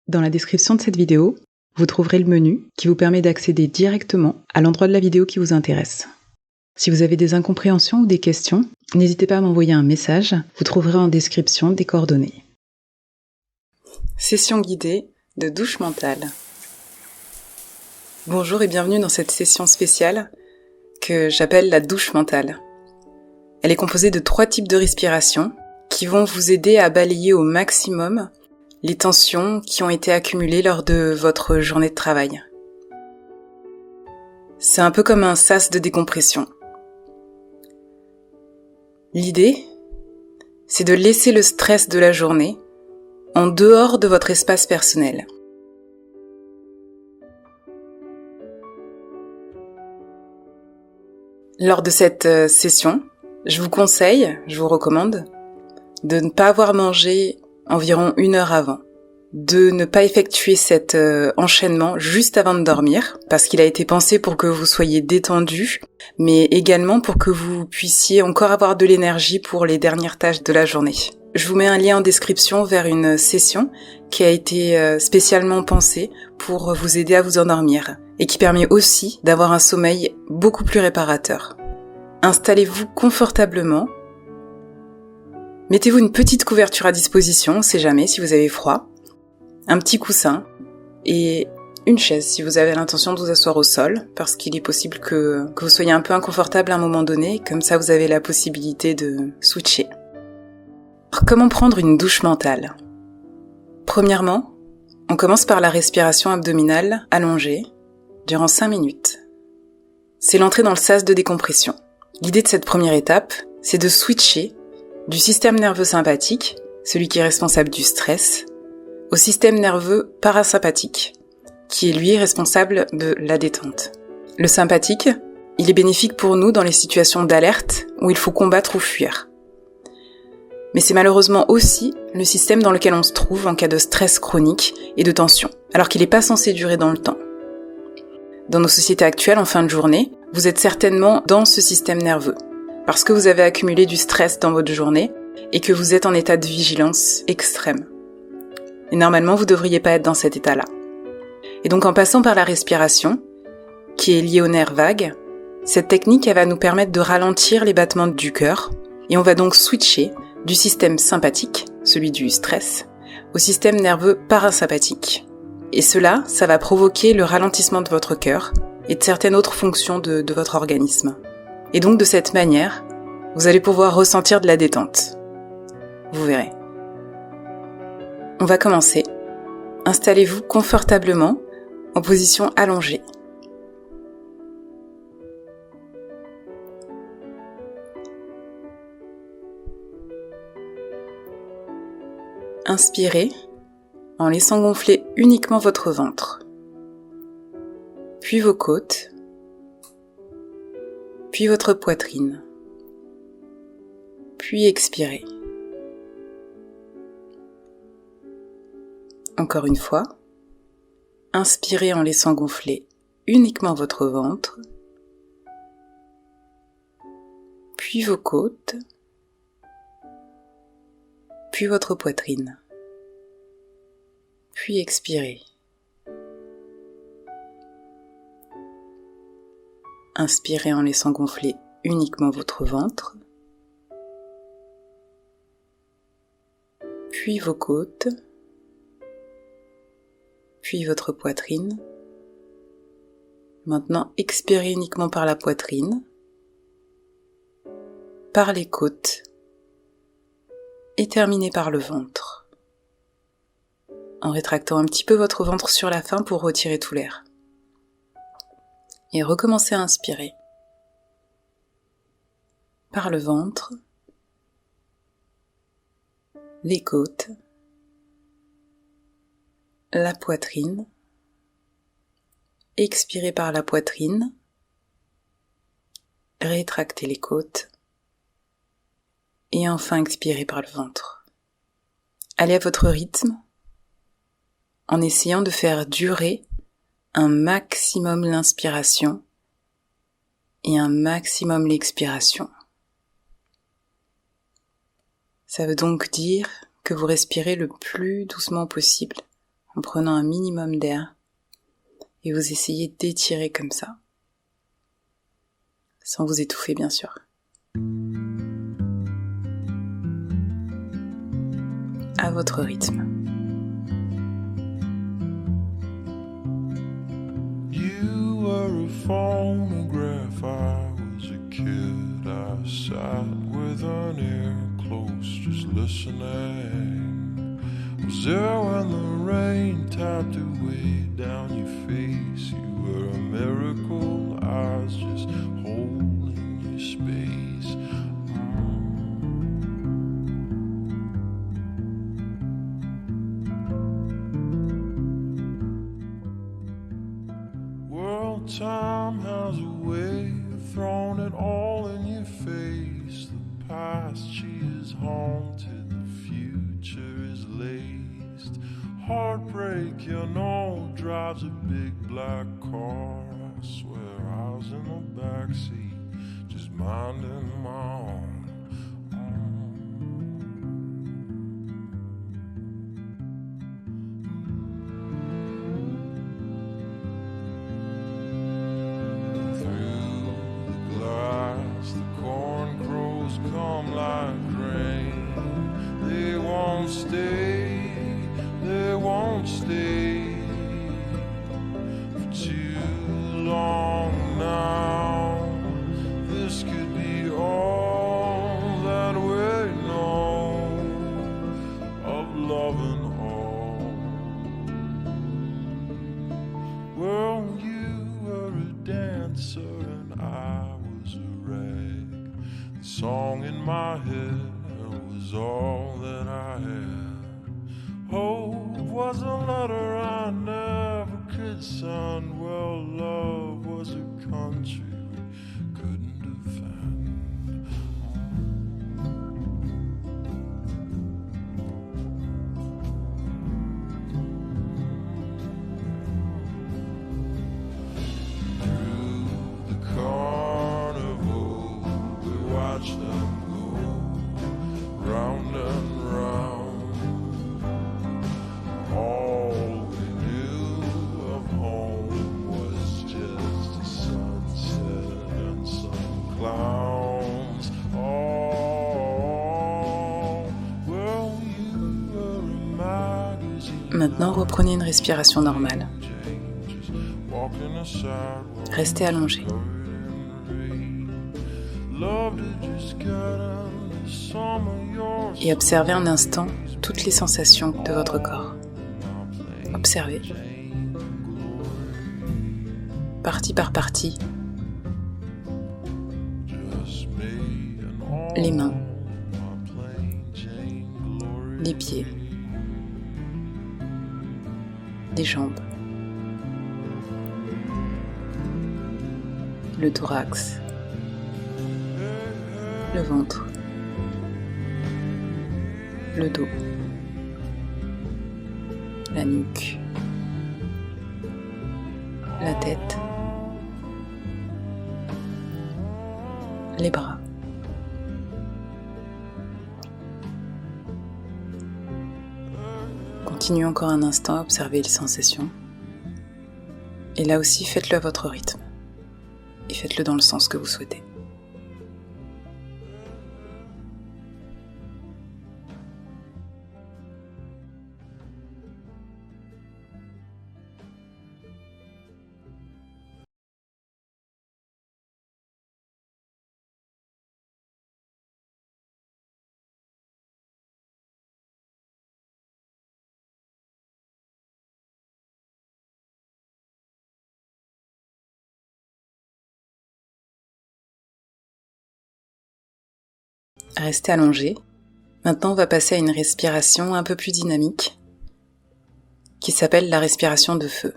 Dans la description de cette vidéo, vous trouverez le menu qui vous permet d'accéder directement à l'endroit de la vidéo qui vous intéresse. Si vous avez des incompréhensions ou des questions, n'hésitez pas à m'envoyer un message, vous trouverez en description des coordonnées. Session guidée de douche mentale. Bonjour et bienvenue dans cette session spéciale que j'appelle la douche mentale. Elle est composée de 3 types de respiration qui vont vous aider à balayer au maximum les tensions qui ont été accumulées lors de votre journée de travail. C'est un peu comme un sas de décompression. L'idée, c'est de laisser le stress de la journée en dehors de votre espace personnel. Lors de cette session, je vous recommande de ne pas avoir mangé environ 1 heure avant, de ne pas effectuer cet enchaînement juste avant de dormir, parce qu'il a été pensé pour que vous soyez détendu, mais également pour que vous puissiez encore avoir de l'énergie pour les dernières tâches de la journée. Je vous mets un lien en description vers une session qui a été spécialement pensée pour vous aider à vous endormir, et qui permet aussi d'avoir un sommeil beaucoup plus réparateur. Installez-vous confortablement. Mettez-vous une petite couverture à disposition, on sait jamais si vous avez froid, un petit coussin et une chaise si vous avez l'intention de vous asseoir au sol, parce qu'il est possible que vous soyez un peu inconfortable à un moment donné, comme ça vous avez la possibilité de switcher. Alors, comment prendre une douche mentale ? Premièrement, on commence par la respiration abdominale allongée durant 5 minutes. C'est l'entrée dans le sas de décompression. L'idée de cette première étape, c'est de switcher du système nerveux sympathique, celui qui est responsable du stress, au système nerveux parasympathique, qui est lui responsable de la détente. Le sympathique, il est bénéfique pour nous dans les situations d'alerte où il faut combattre ou fuir. Mais c'est malheureusement aussi le système dans lequel on se trouve en cas de stress chronique et de tension, alors qu'il n'est pas censé durer dans le temps. Dans nos sociétés actuelles, en fin de journée, vous êtes certainement dans ce système nerveux, parce que vous avez accumulé du stress dans votre journée et que vous êtes en état de vigilance extrême. Et normalement, vous ne devriez pas être dans cet état-là. Et donc en passant par la respiration, qui est liée au nerf vague, cette technique elle va nous permettre de ralentir les battements du cœur, et on va donc switcher du système sympathique, celui du stress, au système nerveux parasympathique. Et cela, ça va provoquer le ralentissement de votre cœur et de certaines autres fonctions de votre organisme. Et donc de cette manière, vous allez pouvoir ressentir de la détente. Vous verrez. On va commencer. Installez-vous confortablement en position allongée. Inspirez en laissant gonfler uniquement votre ventre, puis vos côtes, puis votre poitrine, puis expirez. Encore une fois, inspirez en laissant gonfler uniquement votre ventre, puis vos côtes, puis votre poitrine, puis expirez. Inspirez en laissant gonfler uniquement votre ventre, puis vos côtes, puis votre poitrine. Maintenant, expirez uniquement par la poitrine, par les côtes, et terminez par le ventre, en rétractant un petit peu votre ventre sur la fin pour retirer tout l'air. Et recommencez à inspirer. Par le ventre, les côtes, la poitrine, expirez par la poitrine, rétractez les côtes, et enfin expirez par le ventre. Allez à votre rythme, en essayant de faire durer un maximum l'inspiration et un maximum l'expiration. Ça veut donc dire que vous respirez le plus doucement possible en prenant un minimum d'air et vous essayez d'étirer comme ça, sans vous étouffer bien sûr. À votre rythme. You were a phonograph, I was a kid, I sat with an ear close, just listening. Was there when the rain tapped away down your face? You were a miracle, I was just holding your space. Time has a way of throwing it all in your face. The past, she is haunted, the future is laced. Heartbreak, you know, drives a big black car. I swear I was in the backseat, just minding my own. They won't stay for too long now. This could be all that we know of love and all. Well, you were a dancer and I was a rag. The song in my head was all that I had. Hope was a letter I never could send. Well, love was a country we couldn't defend. Through the carnival, we watched them go round and round. All we knew of home was just a sunset and some clowns. Oh, well, you were a magazine. Maintenant, reprenez une respiration normale. Restez allongé. Et observez un instant toutes les sensations de votre corps. Observez. Partie par partie. Les mains. Les pieds. Les jambes. Le thorax. Le ventre. Le dos. La nuque, la tête, les bras. Continuez encore un instant à observer les sensations. Et là aussi, faites-le à votre rythme. Et faites-le dans le sens que vous souhaitez. Restez allongé. Maintenant, on va passer à une respiration un peu plus dynamique qui s'appelle la respiration de feu.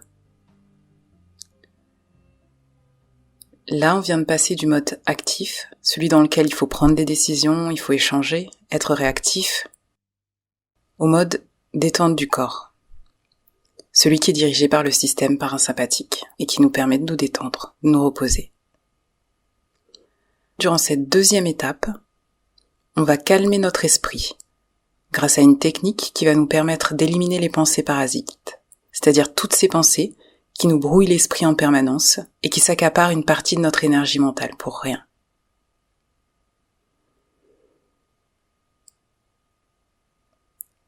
Là, on vient de passer du mode actif, celui dans lequel il faut prendre des décisions, il faut échanger, être réactif, au mode détente du corps, celui qui est dirigé par le système parasympathique et qui nous permet de nous détendre, de nous reposer. Durant cette deuxième étape, on va calmer notre esprit grâce à une technique qui va nous permettre d'éliminer les pensées parasites c'est-à-dire toutes ces pensées qui nous brouillent l'esprit en permanence et qui s'accaparent une partie de notre énergie mentale pour rien.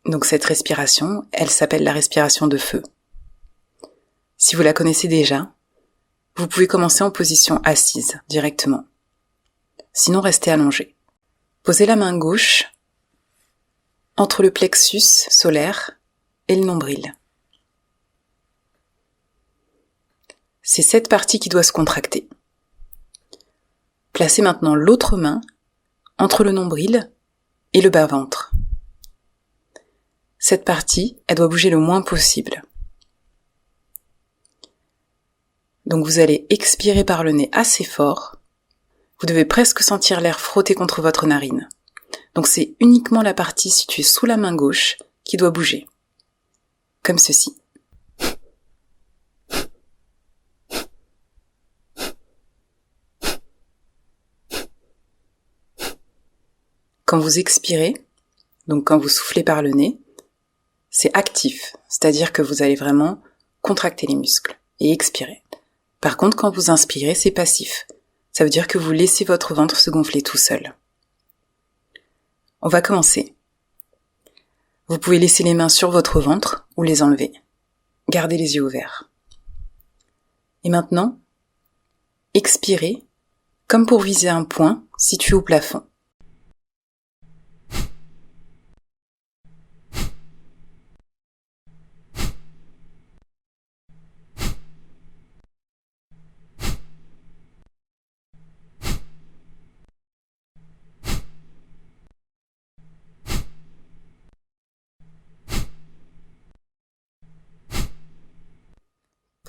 Donc cette respiration, elle s'appelle la respiration de feu. Si vous la connaissez déjà, vous pouvez commencer en position assise directement. Sinon, restez allongé. Posez la main gauche entre le plexus solaire et le nombril. C'est cette partie qui doit se contracter. Placez maintenant l'autre main entre le nombril et le bas-ventre. Cette partie, elle doit bouger le moins possible. Donc vous allez expirer par le nez assez fort. Vous devez presque sentir l'air frotter contre votre narine. Donc c'est uniquement la partie située sous la main gauche qui doit bouger. Comme ceci. Quand vous expirez, donc quand vous soufflez par le nez, c'est actif, c'est-à-dire que vous allez vraiment contracter les muscles et expirer. Par contre, quand vous inspirez, c'est passif. Ça veut dire que vous laissez votre ventre se gonfler tout seul. On va commencer. Vous pouvez laisser les mains sur votre ventre ou les enlever. Gardez les yeux ouverts. Et maintenant, expirez comme pour viser un point situé au plafond.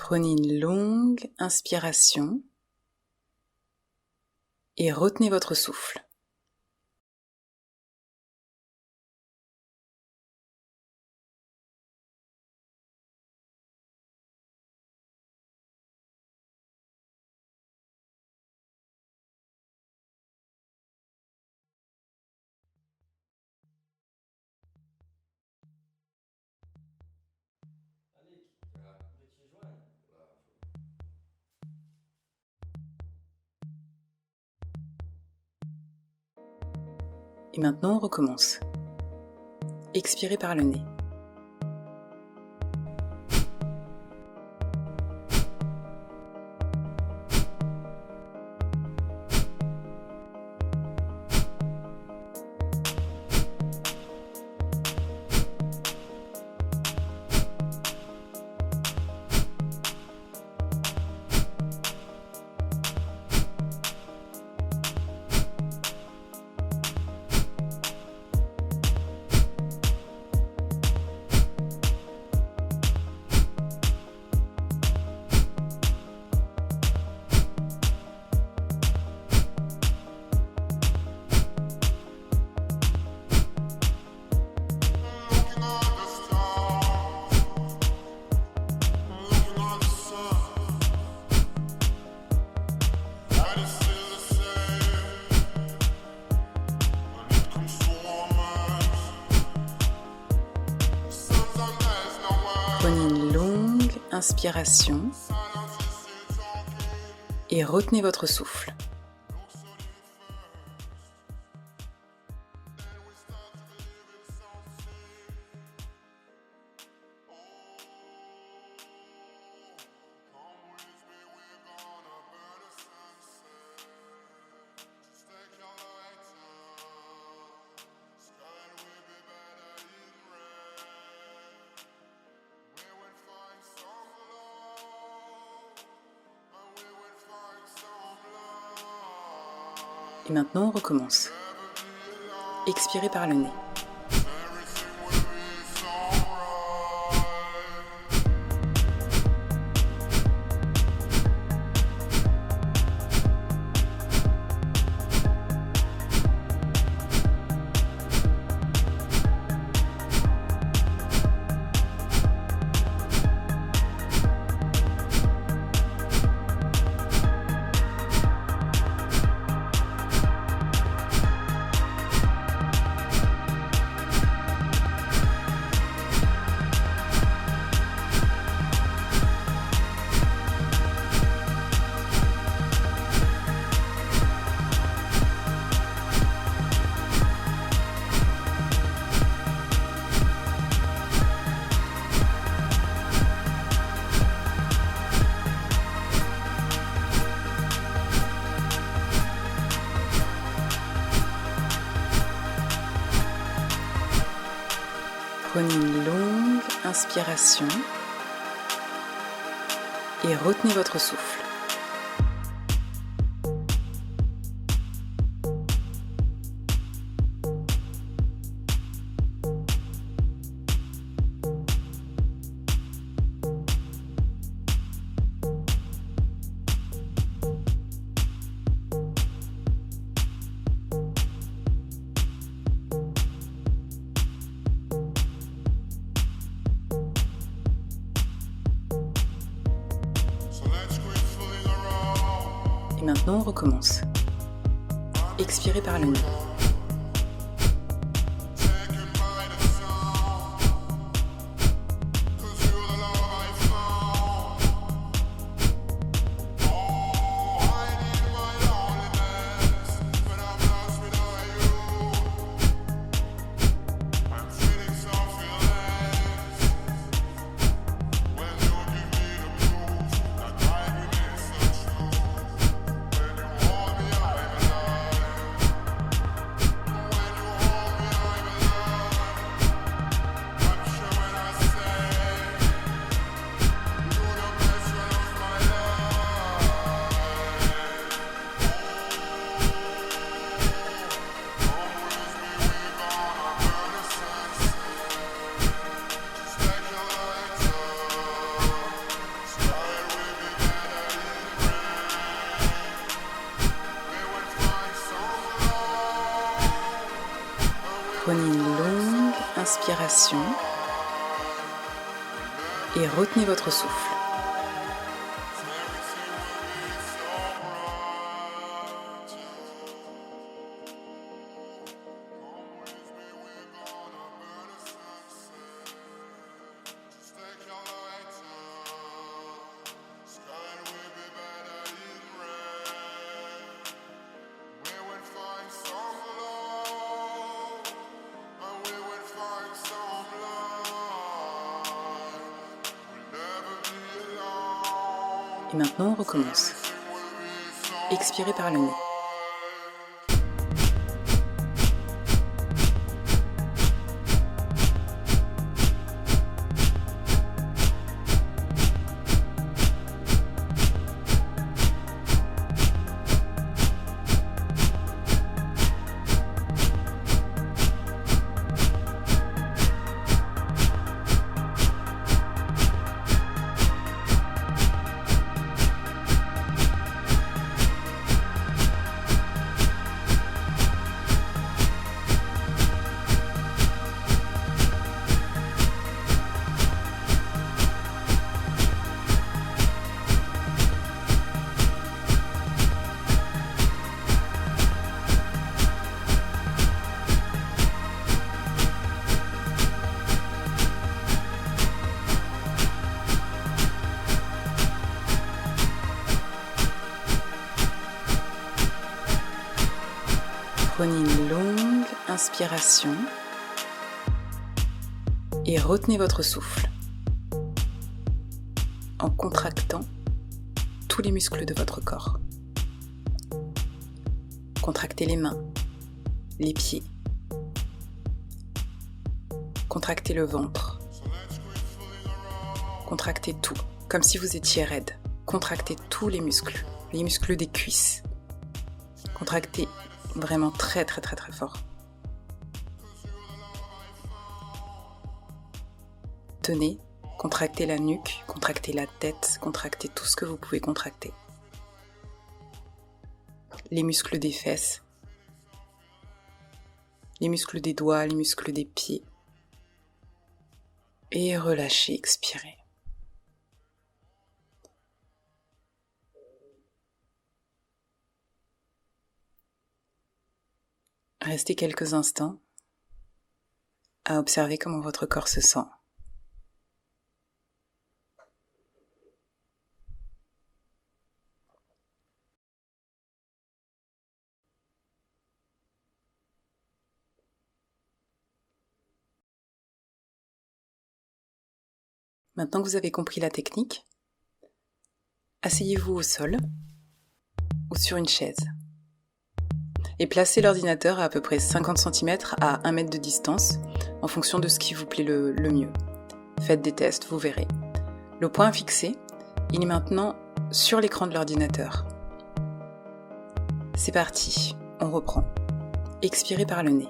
Prenez une longue inspiration et retenez votre souffle. Et maintenant, on recommence. Expirez par le nez. Prenez une longue inspiration et retenez votre souffle. Et maintenant, on recommence. Expirez par le nez. inspiration et retenez votre souffle. Et maintenant, on recommence. Expirez par le nez. Prenez une longue inspiration et retenez votre souffle. Et maintenant, on recommence. Expirez par le nez. Prenez une longue inspiration et retenez votre souffle en contractant tous les muscles de votre corps. Contractez les mains, les pieds, contractez le ventre, contractez tout, comme si vous étiez raide. Contractez tous les muscles des cuisses. Contractez vraiment très fort. Tenez, contractez la nuque, contractez la tête, contractez tout ce que vous pouvez contracter. Les muscles des fesses, les muscles des doigts, les muscles des pieds. Et relâchez, expirez. Restez quelques instants à observer comment votre corps se sent. Maintenant que vous avez compris la technique, asseyez-vous au sol ou sur une chaise et placez l'ordinateur à peu près 50 cm à 1 mètre de distance en fonction de ce qui vous plaît le mieux. Faites des tests, vous verrez. Le point fixé, il est maintenant sur l'écran de l'ordinateur. C'est parti, on reprend. Expirez par le nez.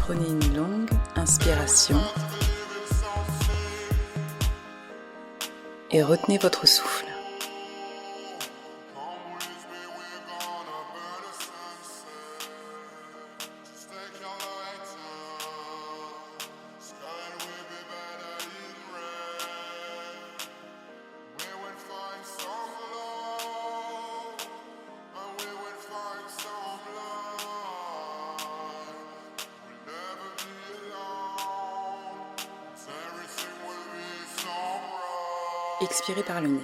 Prenez une longue inspiration et retenez votre souffle. Expirez par le nez.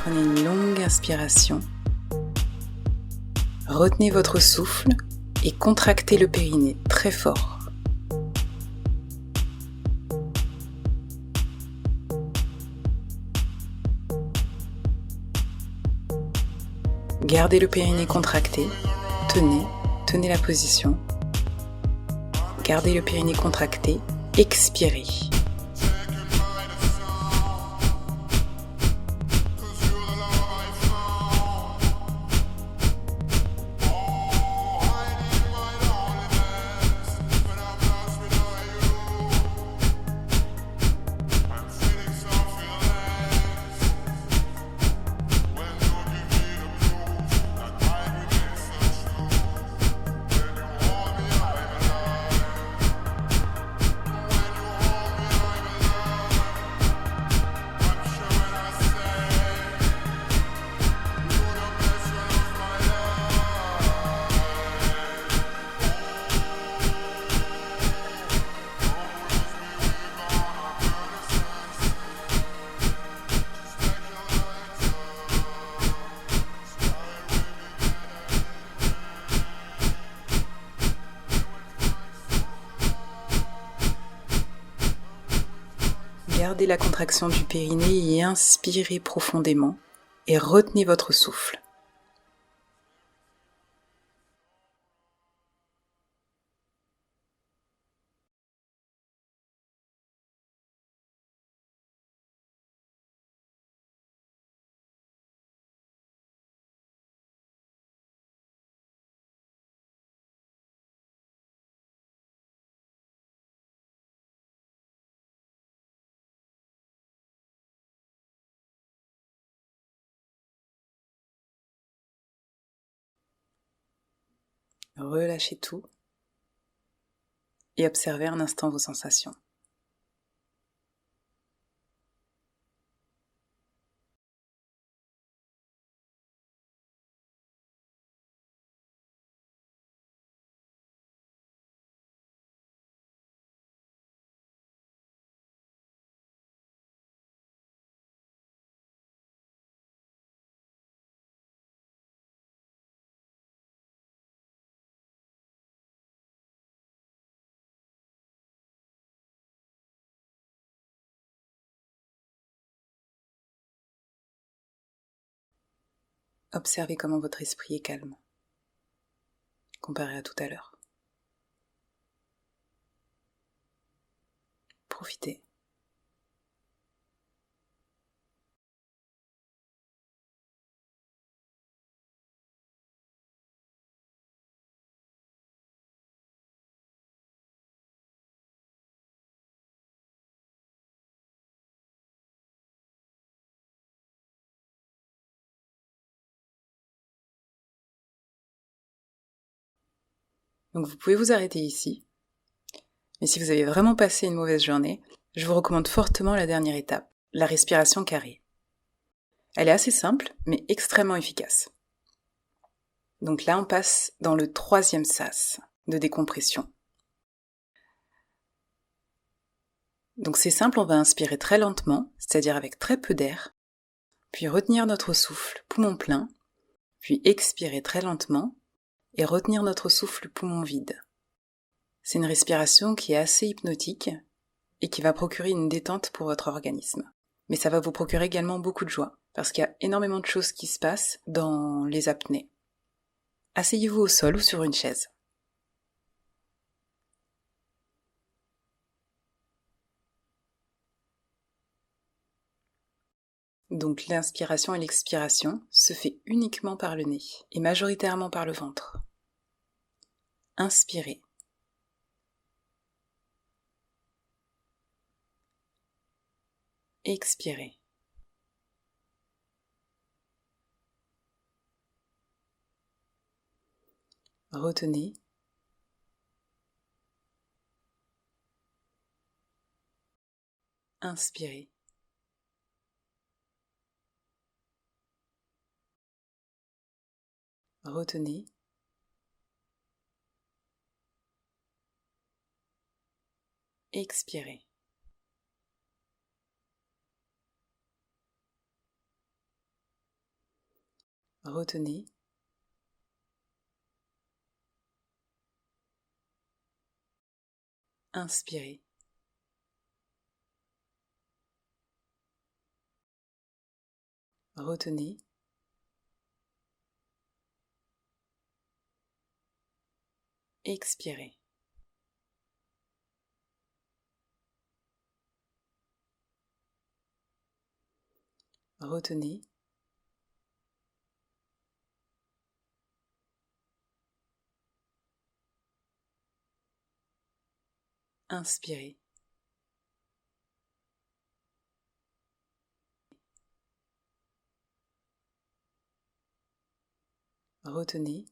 Prenez une longue inspiration. Retenez votre souffle et contractez le périnée très fort. Gardez le périnée contracté. Tenez la position. Gardez le périnée contracté. Expirez. Gardez la contraction du périnée et inspirez profondément et retenez votre souffle. Relâchez tout et observez un instant vos sensations. Observez comment votre esprit est calme, comparé à tout à l'heure. Profitez. Donc vous pouvez vous arrêter ici. Mais si vous avez vraiment passé une mauvaise journée, je vous recommande fortement la dernière étape, la respiration carrée. Elle est assez simple, mais extrêmement efficace. Donc là, on passe dans le 3e sas de décompression. Donc c'est simple, on va inspirer très lentement, c'est-à-dire avec très peu d'air, puis retenir notre souffle, poumon plein, puis expirer très lentement et retenir notre souffle, poumon vide. C'est une respiration qui est assez hypnotique et qui va procurer une détente pour votre organisme. Mais ça va vous procurer également beaucoup de joie, parce qu'il y a énormément de choses qui se passent dans les apnées. Asseyez-vous au sol ou sur une chaise. Donc l'inspiration et l'expiration se fait uniquement par le nez et majoritairement par le ventre. Inspirez. Expirez. Retenez. Inspirez. Retenez. Expirez. Retenez. Inspirez. Retenez. Expirez. Retenez. Inspirez. Retenez.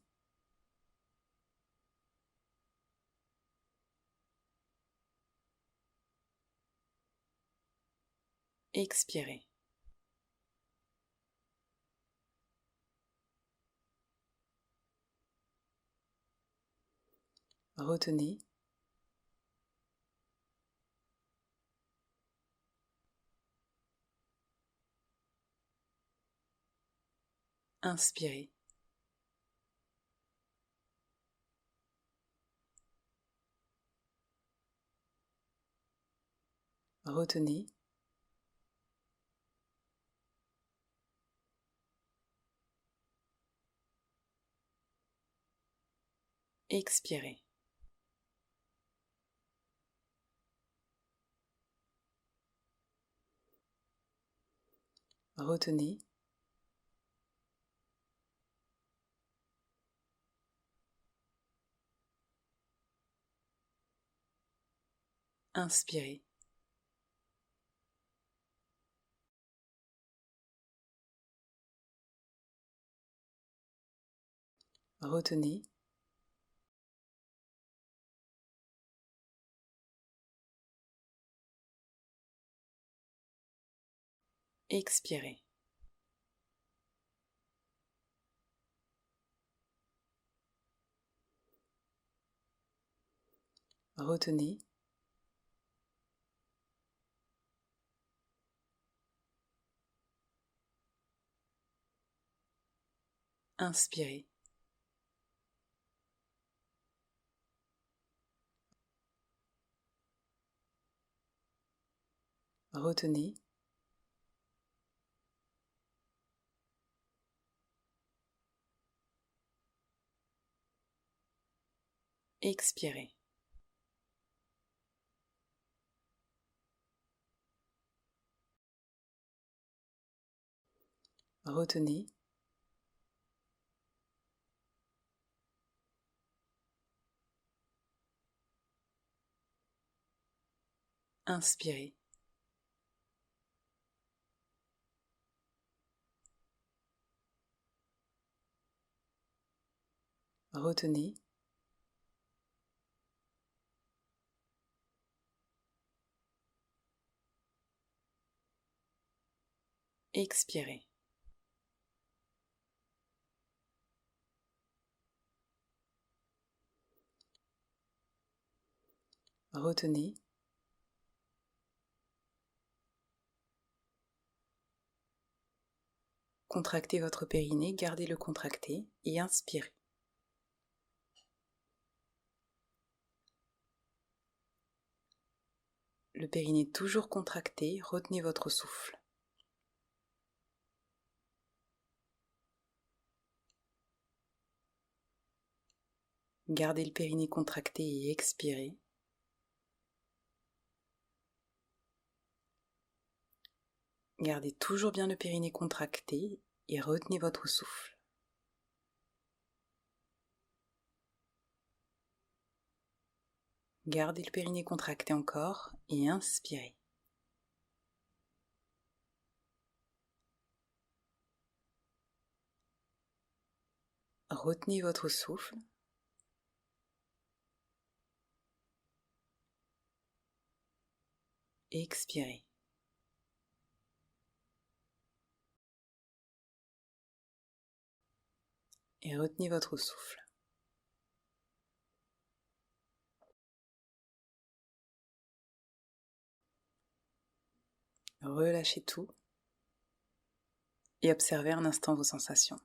Expirez. Retenez. Inspirez. Retenez. Expirez. Retenez. Inspirez. Retenez. Expirez. Retenez. Inspirez. Retenez. Expirez. Retenez. Inspirez. Retenez. Expirez. Retenez. Contractez votre périnée, gardez-le contracté et inspirez. Le périnée toujours contracté, retenez votre souffle. Gardez le périnée contracté et expirez. Gardez toujours bien le périnée contracté et retenez votre souffle. Gardez le périnée contracté encore et inspirez. Retenez votre souffle. Expirez. Et retenez votre souffle. Relâchez tout et observez un instant vos sensations.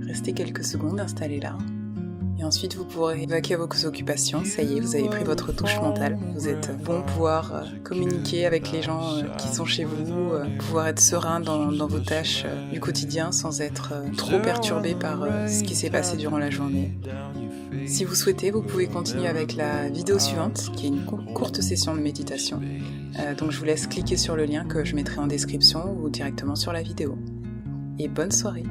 Restez quelques secondes installés là. Et ensuite, vous pourrez évacuer vos occupations. Ça y est, vous avez pris votre touche mentale. Vous êtes bon pouvoir communiquer avec les gens qui sont chez vous, pouvoir être serein dans vos tâches du quotidien sans être trop perturbé par ce qui s'est passé durant la journée. Si vous souhaitez, vous pouvez continuer avec la vidéo suivante, qui est une courte session de méditation. Donc je vous laisse cliquer sur le lien que je mettrai en description ou directement sur la vidéo. Et bonne soirée!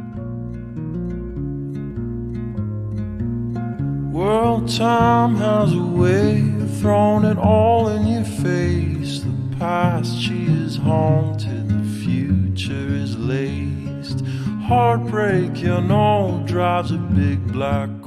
World time has a way of throwing it all in your face. The past, she is haunted, the future is laced. Heartbreak, you know, drives a big black